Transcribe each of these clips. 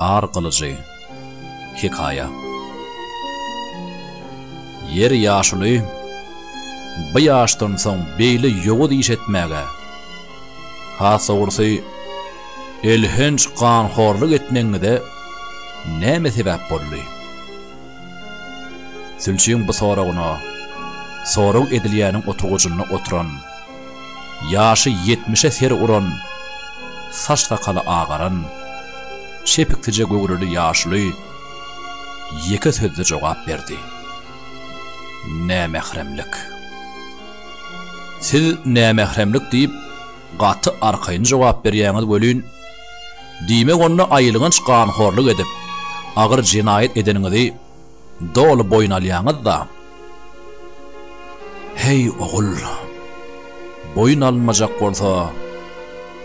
arqalıcı hikaya. Yer yaşılı, bu yaştan soň beýle ýoğud iş etmäge, hasa ursa elhenç ganhorlyk etmeňide näme sebäp boldy? Sülçüň bu soragyna sorag edilýäniň oturgugyna oturan, ýaşy 70'e ser uran, saç sakaly agaran, şepiktice göwrüli ýaşly ýeke sözle jogap berdi. Nämehremlik. Siz nämehremlik diýip gaty arkaýyn jogap berýäňiz bölün, diýmek onda aýlygynç ganhorlyk edip, agyr jinayet edeniňizi dolu boyun alýaňyz da. Hey ogul, boyun alınmajak bolsa,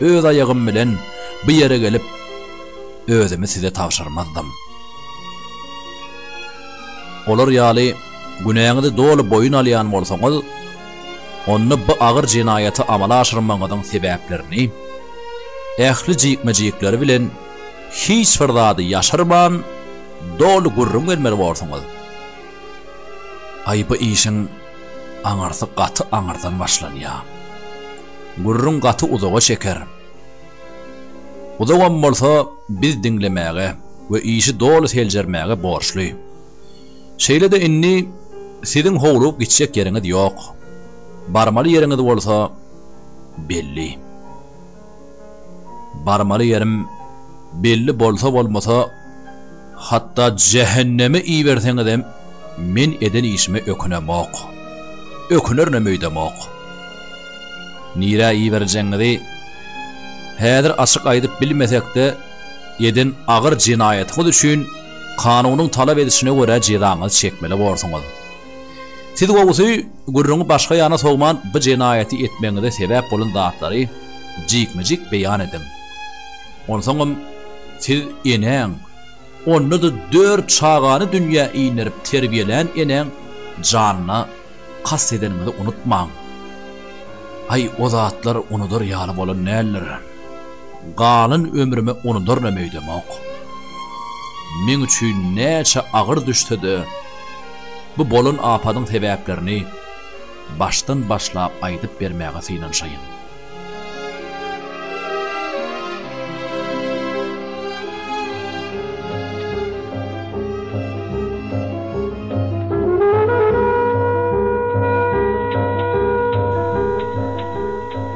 öz ayagym bilen bu ýere gelip özümi size tapşyrmazdım. Olar ýaly günäňizi dolu boyun alýan bolsaňyz, onu bu agyr jinayety amala aşyrmagyň sebäplerini, ähli jikmejikleri bilen hiç bir zady ýaşarman dolu gurrun gelmeli bolsaňyz. Ay bu işin aňarsy gaty aňardan başlanýar. Gurrun gaty uzaga çeker. Uzagan bolsa biz dinlemäge we işi dolu seljermäge borçly. Şeýle de inni sizin howlup gitjek ýeriňiz ýok. Barmaly ýeriňiz bolsa belli. Barmaly ýerim belli bolsa bolmasa, hatta cehenneme iýerseňizem men eden işime ökünemok. Ökünerne möýdemok. Nira iýerjeňizi häzir açyk aýdyp bilmesek-de, eden agyr jinayatyňyz üçin kanunyň talap edişine görä jyzaňyz çekmeli bolsaňyz. Siz gowy gurruňy başga ýana sogman bu jinayety etmeňize sebäp bolan zatlary jikmejik beýan edin. Onsoňam siz eneň, onu da 4 çağany dünýä iňerip terbiýelen eneň janyna kast edenimizi unutmaň. Ay o zatlar unudur ýaly bolan näler? Galyn ömrüme unudur nämeýdemok? Men üçin näçe agyr düşdi. Bu bolan apadyň sebäplerini başdan başlap aýdyp bermäge synanşaýyn.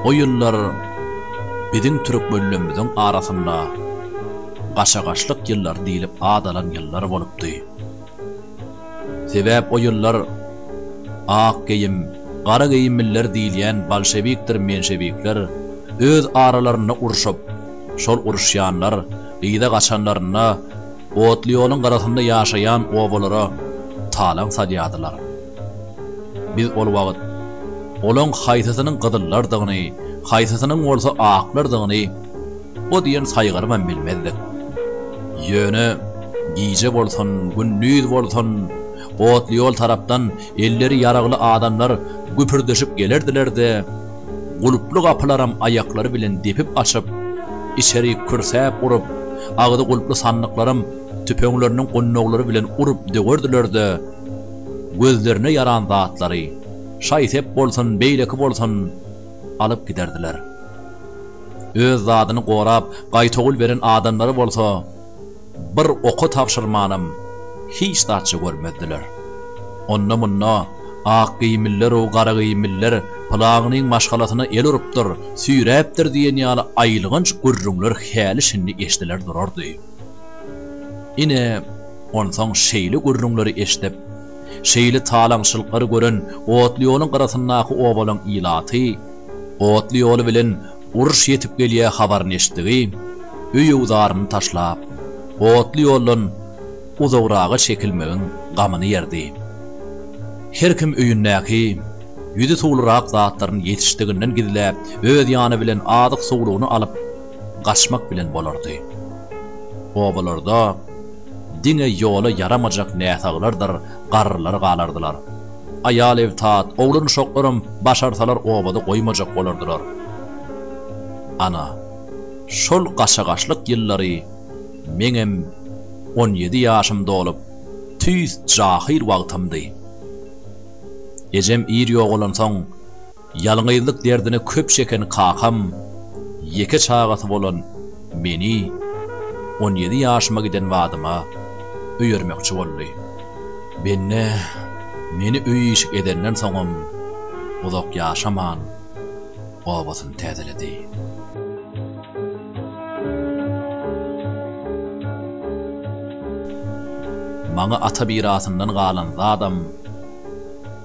O ýyllar biziň türk bölümimiziň arasynda gaşagaşlyk ýyllar diýilip adalan ýyllar bolupdy. Sebäp o ýyllar ak geyim, gara geyimler diýilýän bolşewikdir menşewikler öz aralaryna urşup, şol urşýanlar ýyda gaçanlaryna otly ýoluň garasynda ýaşaýan owalara talan salýadylar. Biz ol wagt olaň haýsasynyň gyzyllardygyny, haýsasynyň bolsa aklardygyny o diýen saýgarman bilmezdik. Ýöne giýje bolsun, gündüz bolsun, otly ýol tarapdan elleri ýaragly adamlar güpürdeşip gelerdiler-de, guluply gapylaram aýaklary bilen depip açyp, içeri kürsäp urup, agdy guluply sanlyklarym tüpeňleriniň gonnoglary bilen urup dögerdiler-de, gözlerine yaran zatlary şaýsep bolsun, beýleki bolsun alyp giderdiler. Öz zadyny gorap, gaýtogul beren adamlary bolsa, bir oku tapşyrmanam hiç taçy görmediler. Onna munna ak giyimiller o gara giyimiller palagynyň maşgalasyna el urupdyr, süýräpdir diýen ýaly aýlygynç gurrunlar häli şindi eşdiler durardy. Ine onsoň şeýle gurrunlary eşdip, şeýle talaňçylykları gören otly ýoluň garasyndaky owalan ilaty, otly ýoly bilen uruş ýetip gelýär habaryny eşdigi, öýe uzaryny taşlap, otly ýoldan uzagraga çekilmegiň gamyny ýerdi. Her kim öýündäki ýüzi suwlurak zatlaryň ýetişdiginden gidilip, öz ýany bilen adyk suwlugyny alyp gaçmak bilen bolardy. Owalarda diňe ýola yaramajak näsaglardyr, garrylar galardylar. Aýal evtat, oğlun şoklarym başarsalar obada goýmajak bolardylar. Ana, şol gaşagaşlyk ýyllary Meňem 17 ýaşymda olup, tüýs jahir wagtymdy. Ejem iri oğulan soň, ýalňyzlyk derdine köp şeken kakam, ýeke çağaty bolan meni 17 ýaşyma giden wadyma öýermekçi boldy. Meni öýüşik edenden soňam uzak ýaşaman obasyny täzeledi. Maňa ata birasyndan galan adam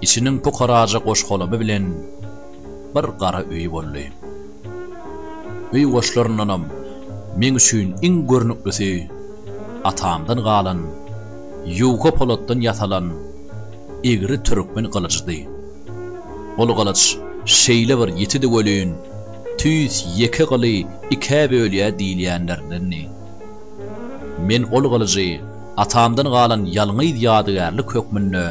içiniň pukaraja goşgolamy bilen bir gara öýü boldy. Öý goşlarynam meň üçin iň görnüklisi atamdan galan ýuga polatdan ýatalan egri türkmen galyjdy. Ol galyj şeýle bir ýetidi bölün tüýs ýeke galy iki bölýä diýilýänlerdenni. Men ol galyjy atamdan galan ýalňyz ýadygarlyk hökmünde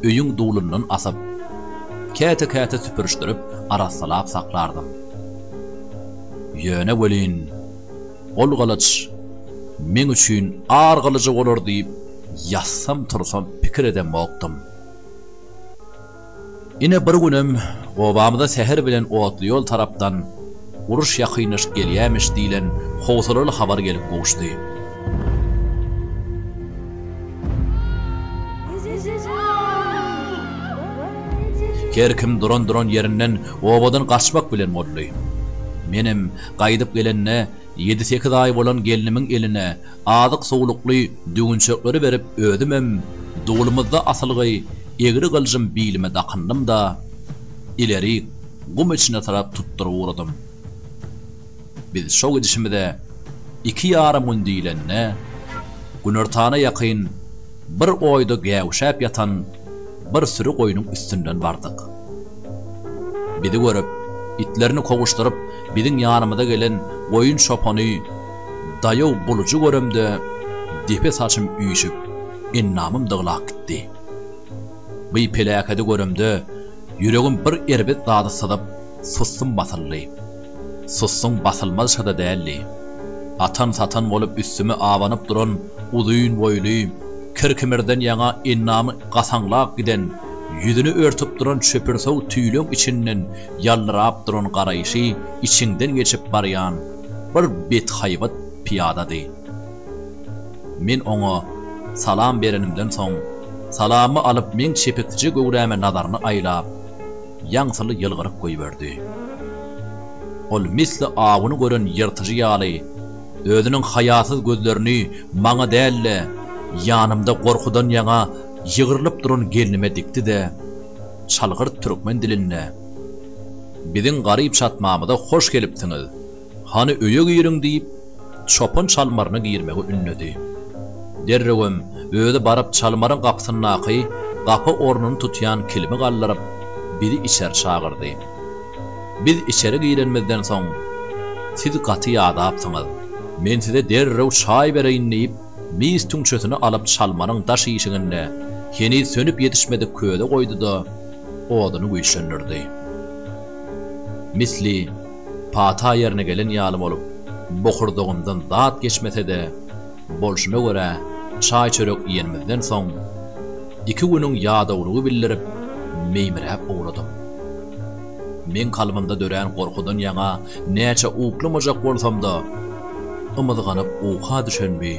öýüň dulundan asap käte süpürüşdirip arasalap saklardım. Ýöne welin ol galyj men üçin argalyjy bolar diýip ýassam tursam pikir edemokdym. Ine bir günem obamda seher bilen otly ýol tarapdan uruş ýakynyş gelýämiş diýilen howsalaly habar gelip goşdy. Kerkim duran yerinden obadan kaçmak bilen boldy. Menim gaýdyp gelenne 7-8 ay bolan gelinimin eline adyk sowlukly dügünçekleri berip ödümem dulumyzda asylgy egri galjym bilime dakandym da ileri gum içine tarap tutturup uradym. Biz şo gidişimizde 2 ýarym gün diýilenne günertana ýakyn bir oýda gäwşäp ýatan bir sürü goýunyň üstünden bardyk. Bizi görüp, itlerini koguşturup, biziň ýanymyza gelen goýun şopany daýaw buluju göremde depe saçym üýüşüp, ennamym dygylak gitdi. Bu pelakady göremde ýüregim bir erbet dady sadyp, sussum basyldy. Sussum basylmaz şada däldi. Atan bolup üstüme awanyp duran uzun boýly kirkimirden ýaňa ennamy gasaňlap giden, ýüzüni örtüp duran çöpürsow tüýleň içinden ýallarap duran garaýşy içinden geçip barýan bir bet haýbat piyadady. Men oňa salam berenimden soň salamy alyp men çepekçi göwräme nazaryny aýlap ýaňsyly ýylgyryp goýberdi. Ol misli awyny gören ýyrtyjy ýaly özüniň hayatsız gözlerini maňa dälle ýanymda gorkudan ýaňa ýygyrlyp duran gelinime dikdi de çalgyr türkmen dilinde biziň garyp çatmamyda hoş gelipsiňiz. Hani öýe giýiriň diýip çopan çalmaryny giýirmegi ünledi. Derregem öýde barap çalmaryň gapysyny gapy ornuny tutýan kilimi gallaryp biri içer çağırdy. Biz içeri giýrenmezden soň siz gaty ýadapsyňyz. Men size derrew çaý bereýin diýip mis tüňçesini alyp çalmaryň daş ýişiginde heni sönüp ýetişmedik köýde goýdy da oduny güýçlendirdi. Misli pata ýerine gelen ýaly bolup bokurdygymdan zat geçmese de bolşuna görä çaý çörek ýenmezden soň 2 günüň ýadawlygy bildirip meýmirep ogladym. Men kalbymda dören gorkudan ýaňa näçe uklymajak bolsam da ymyzganyp uha düşenmi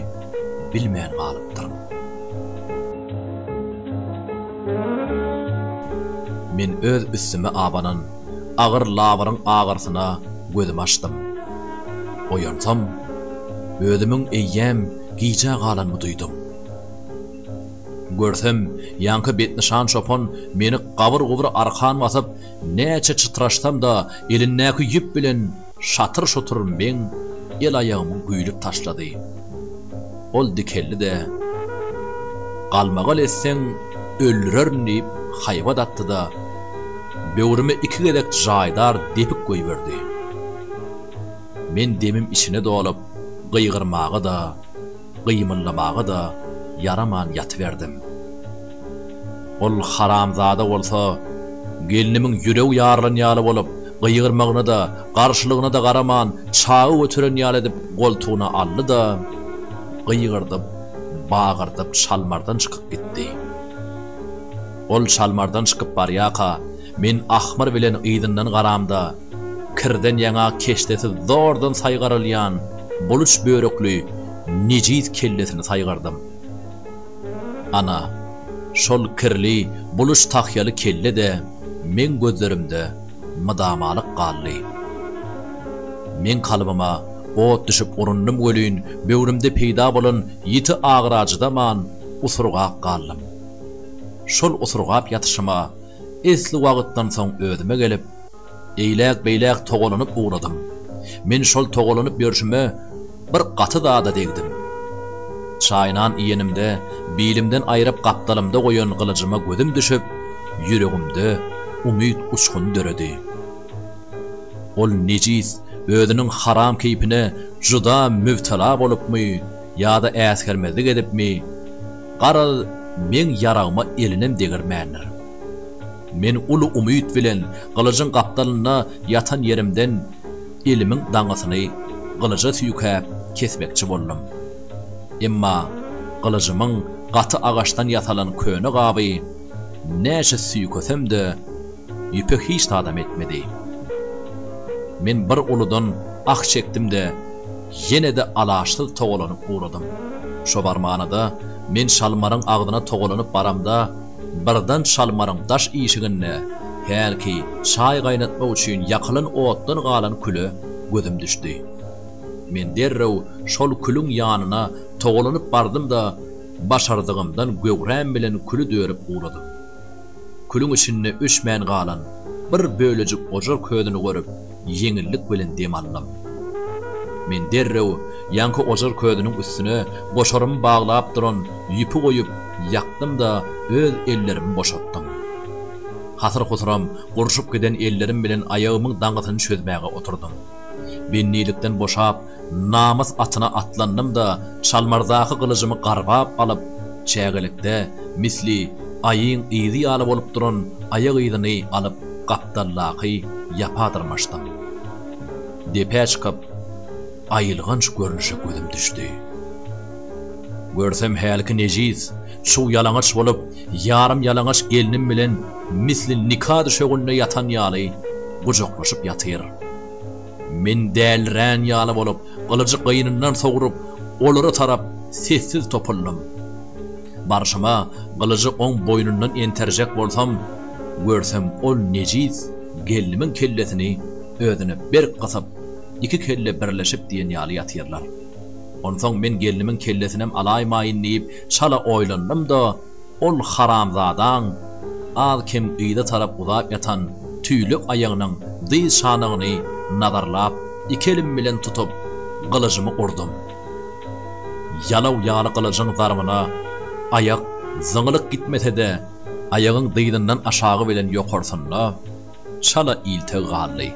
bilmeýän galypdyrm. Men öz üstüme abanan agyr lawaryň agyrsyna gözüm açdym. Oýansam özümiň eýýäm giýje galanmy duýdum. Görsem ýanky betnişan şopan meni gabyr arkan basyp näçe çıtraşsam da elindäki ýüp bilen şatyr şotur men el aýagymy güýlüp taşlady. Ol dikelli de galmagal etseň öldürerni diýip haýbat atdy da böwrüme 2 gedek jaýdar depik goýberdi. Men demim içine dolup gıygırmağı da gıymıllamağı da yaraman yatıverdim. Ol haramzada bolsa gelinimin yüreği yarlan ýaly bolup gıygırmağına da karşılığına da garaman çağı ötüren ýaly edip goltuğuna aldı da gıygırdyp, bağırdyp şalmardan çıkıp gitdi. Ol şalmardan çıkıp barýaka, men ahmar bilen ýydyndan garamda, kirden ýaňa keşdeti zordan saýgarylýan, buluş börekli, nijit kellesini saýgardym. Ana, şol kirli, buluş takyaly kelle de men gözlerimde mydamalyk galdy. Men kalbyma ot düşüp urundym gölün, böwrümde peýda bolan ýiti agyrajydaman usurgap galdym. Şol usurgap ýatyşyma esli wagtdan soň özüme gelip, eýlek-beýlek togolanyp uğradym. Men şol togolanyp ýörüşime bir gaty dada degdim. Çaýnan iýenimde, bilimden aýryp gapdalymda goýan gylyjyma gözüm düşüp, ýüregimde umyt uçkun döredi. Ol nejis özünün haram keypine juda mübtela bolupmy, ýa-da äsgermezlik edipmi, garal men ýaragyma elinem degirmändir. Men ulu umyt bilen gylyjyň gapdalyna ýatan yerimden elimiň daňasyny gylyja süýkäp kesmekçi boldum. Emma gylyjymyň gaty agaçdan ýatalan köne gaby näçe süýkösem-de ýüpek hiç tadam etmedi. Men bir uludan ak çekdim-de ýene de alaşdy togolanyp uğradym. Şo barmanada men şalmaryň agdyna togolanyp baramda birden şalmaryň daş işigine helki çay gaýnatmak üçin ýakylan otdan galan küle gözüm düşdi. Men derrew şol külüň ýanyna togolanyp bardym-da başardygymdan göwrän bilen külü dörüp uğradym. Külüň içinde üçmän galan bir bölejik ojar ködüni görüp ýeňillik bilen dem aldım. Men derrew ýanky ojar ködüniň üstüne boşarym baglap duran ýüpü goýup ýaktym-da öz ellerimi boşatdym. Hasyr-husyram gurşup giden ellerim bilen aýagymyň daňatyny çözmäge oturdum. Bennilikden boşap, namaz atyna atlandym-da şalmardaky gylyjymy garbap alyp, çägelikde misli aýyň ýyzy ýaly bolup duran aýag ýyzyny alyp gapdallaky ýapadyrmaşdym. Depe çykyp, aýylgynç görnüşe gözüm düşdi. Görsem helki nejis, şu ýalaňaç bolup, ýarym ýalaňaç gelinim bilen misli nikah döşeginde ýatan ýaly gujoklaşyp ýatyr. Men dälrän ýaly bolup, gylyjy gyýnyndan sogurup, olary tarap sessiz topuldım. Barşyma gylyjy oň boýnundan enterjek bolsam, görsem ol nejis gelinimin kellesini özüne bir gasyp, iki kelle birleşip diýen ýaly ýatyrlar. Onsoň men gelinimin kellesinem alaýmaýyn diýip şala oýlandym-da, ol haramzadaň az kim ýyda tarap uzap ýatan tüýlük aýagynyň dy şanyny nazarlap, iki elim bilen tutup gylyjymy urdum. Ýalaw ýaly gylyjyň zarbyna aýak zyňylyk gitmese-de aýagyň dydyndan aşağı bilen ýokarsyna şala ilte galdy.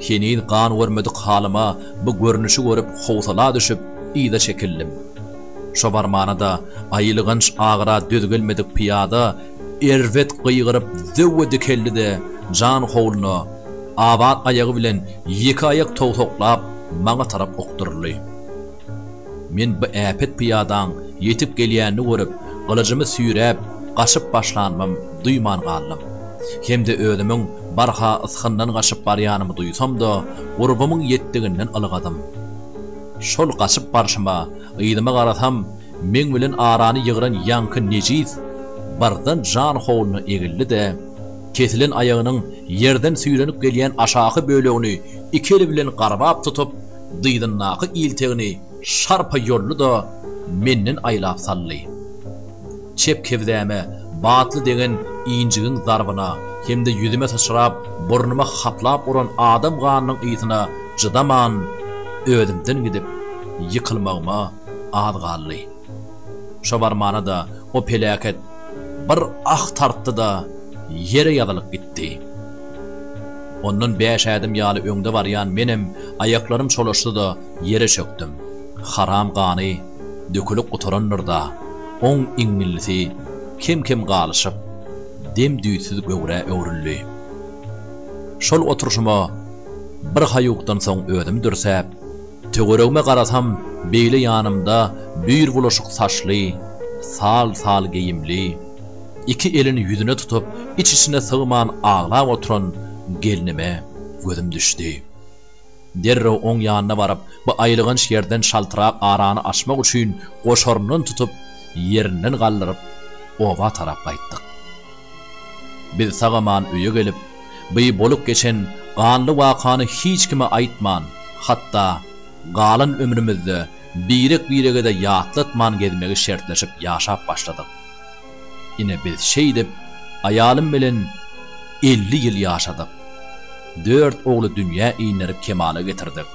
Henil gan görmedik halyma bu görnüşi görüp howsala düşüp ýyda çekildim. Şo barmanada aýylgynç agyra dözgelmedik piýada erwet gyýgyryp döwwe dikeldi-de jan howluny abat aýagy bilen ýeki aýak towtoklap maňa tarap okdurly. Men bu äpet piýadaň ýetip gelýänini görüp, gylyjymy süýräp, gaşyp başlanmam duýman galdym. Hemde özümiň barha ysgyndan gaşyp barýanymy duýsam-da, gurbamyň ýetdiginden algadym. Şol gaşyp barşyma, ýydyma garasam, men bilen arany ýygyran ýanky nejis bardan jan howluny egildi-de, kesilen aýagynyň ýerden süýlenip gelýän aşaky bölegini iki eli bilen garbap tutup, dydynnaky iltegini şarpa ýollu-da menden aýlap sally. Çep kevdäme batly degen iňjigiň zarbyna hemde ýüzüme saçrap, burnuma haplap uran adam ganynyň ýytyna jydaman özümden gidip ýykylmagyma az galdy. Şo barmanada o pelaket bir ah tartdy-da ýere ýadylyp gitdi. Ondan 5 adım ýaly öňde barýan menem aýaklarym çolaşdy-da ýere çökdüm. Haram gany dökülip gutarandyrda, oň iňmilisi kim galyşyp dem düýsiz göwre öwrüldi. Şol oturuşyma bir haýukdan soň özüm dürsäp, töweregime garasam beýle ýanymda bir bulaşyk saçly, sal geyimli, iki elini ýüzüne tutup içine sığman ağlap oturan gelinime gözüm düşdi. Derrew oň ýanyna barıp bu aýlygynç ýerden şaltyrak arany açmak üçin goşorundan tutup ýerinden galdyryp oba tarap gaýtdyk. Biz sagaman öýe gelip bu bolup geçen ganly wakany hiç kime aýtman, hatda galan ömrümizde birege de ýatlatman gezmegi şertleşip ýaşap başladyk. Ine biz şeýdip aýalym bilen 50 ýyl ýaşadyk. 4 ogly dünýä iňerip kemale getirdik.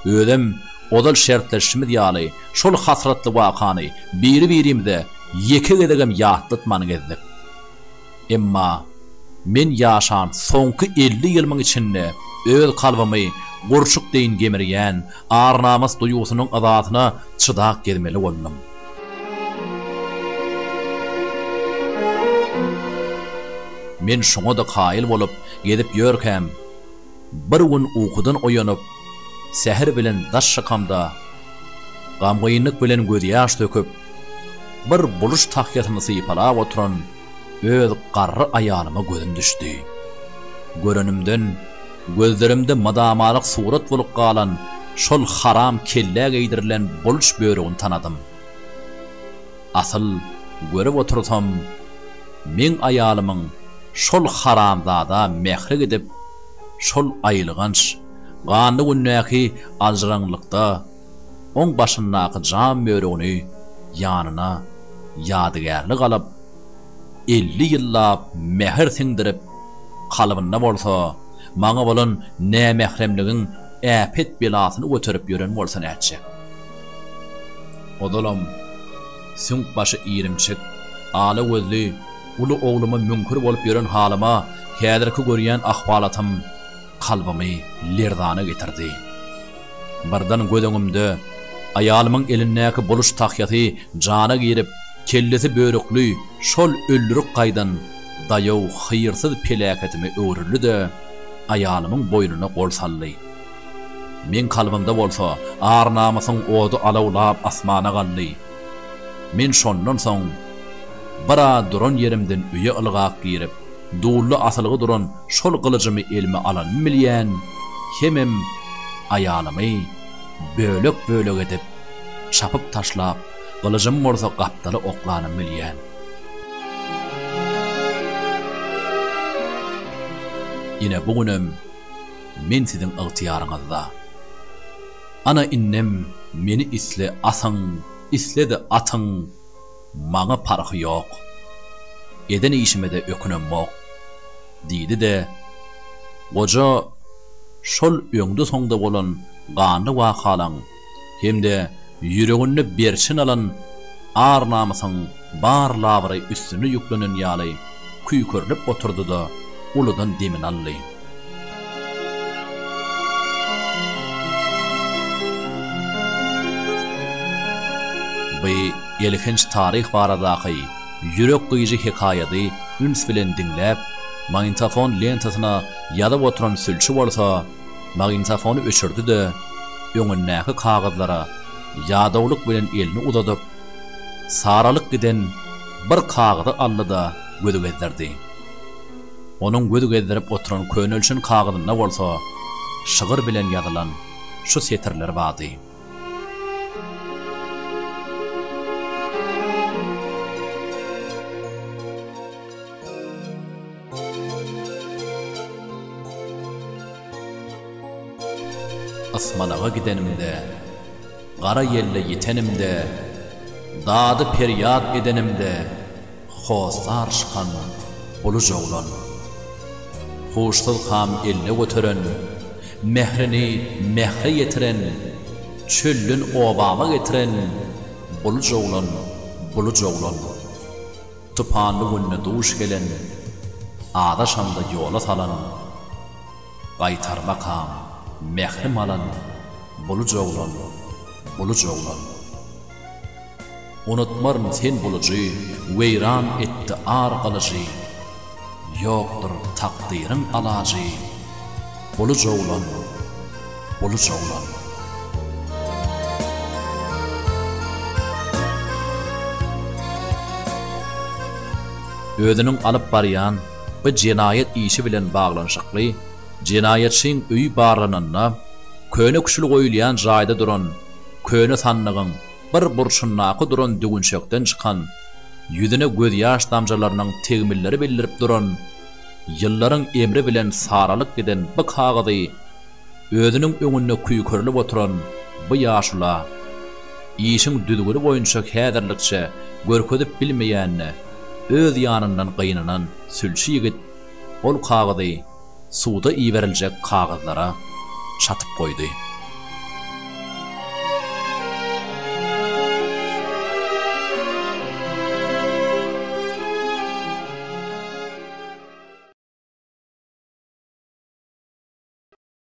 Özüm odal şertleşimiz ýaly şol hasratly wakany biri-birimizde ýeke gedegem ýatlatman gezdik. Emma men ýaşan soňky 50 ýylmyň içinde öz kalbymy gorçuk deýin gemirýän arnamas duýgusynyň azatyna çydak gelmeli boldum. Men şoňa da kaýyl bolup gedip ýörkäm, bir gün uykudan oýanyp säher bilen daş şakamda gamgynyk bilen göz ýaş töküp bir buluş tahyýatyny sypalap oturan öz garry aýalyma gözüm düşdi. Görenimden gözlerimde madamalyk surat bolup galan şol haram kelle geýdirilen buluş böreğini tanadym. Asyl görüp otursam men aýalymyň şol haramzada mehre gidip şol aýlygynç ganly günnäki ajranlykda oň başyndaky jam böreğini ýanyna ýadygärlik alyp 50 ýyllap mehr siňdirip kalbynda bolsa maňa bolan nämehremligiň äpet belasyny göterip ýören bolsa näçe. Odalam süňk başı iýrimçik, ala gözli, ulu oğluma münkür bolup ýören halyma häzirki görýän ahwalatym kalbymy lerdana getirdi. Birden gödüňimde aýalymyň elindäki buluş tahyýaty jana girip kellesi börekli şol öldürük gaýdan daýaw hyýrsyz pelaketimi öwrüldi de aýalymyň boýnuna gol saldy. Men kalbymda bolsa arnamasyň odu alawlap asmana galdy. Men şondan soň bara duran yerimden üye ılgaq girip duullu asylygy duran şol gylyjymy elime alan bilýän hemem aýalymy bölek edip çapyp taşlap gylyjym bolsa gapdaly oklanyp bilýän. Ine bugünem men siziň ygtyýaryňyzda. Ana innem meni isle asyň, isledi atyň, maňa parhy ýok. Eden işime de ökünem mok. Diýdi de goja şol öňde soňda bolan ganly wakalaň hemde ýüreginde berçin alan arnamasyň bar lawry üstüne ýüklenen ýaly küýkörlüp oturdy da uludan demin aldy. Bu ýelkenç taryh baradaky ýürek gyýjy hekaýaty üns bilen dinläp, magnitofon lentasyna ýadyp oturan sülçi bolsa, magnitofony öçürdi de öňündäki kagazlara ýadawlyk bilen elini uzadyp, saralyk giden bir kagazy aldy da gözü gezdirdi. Onuň gözü gezdirip oturan könölçin kagazyna bolsa, şygyr bilen ýazylan şu setirler bardy. Asmanaga gidenimde, gara yelle yetenimde, dadı peryat edenimde, hostar şıkan ulu joglan. Huşsuz ham elle götüren, mehrini mehre yetiren, çöllün obama getiren, ulu joglan. Tupanlı günne duş gelen, adaşamda yola salan, gaytarmak ham, mehrim alan, bulu joglan. Unutmarım sen bulucu, veyran etti ar kalıcı, yoktur takdirin alacı, bulu joglan. özünün alyp barýan bu jinayet işi bilen baglanşykly, jinayetçiň öý baranyna köne kuşul goýulýan jaýda duran, köne sanlygyň bir burşunnaky duran dügünşekden çykan, ýüzüne göz ýaş damjalarynyň tegmilleri bildirip duran, ýyllaryň emri bilen saralyk giden bu kagazy özünün öňünde küýkürlip oturan bu ýaşula işiň düdügüli boýunça häzirlikçe görkezip bilmeýänne öz ýanyndan gynanan sülçi ýigit ol kagazy suda iýeriljek kagazlara çatyp goýdy.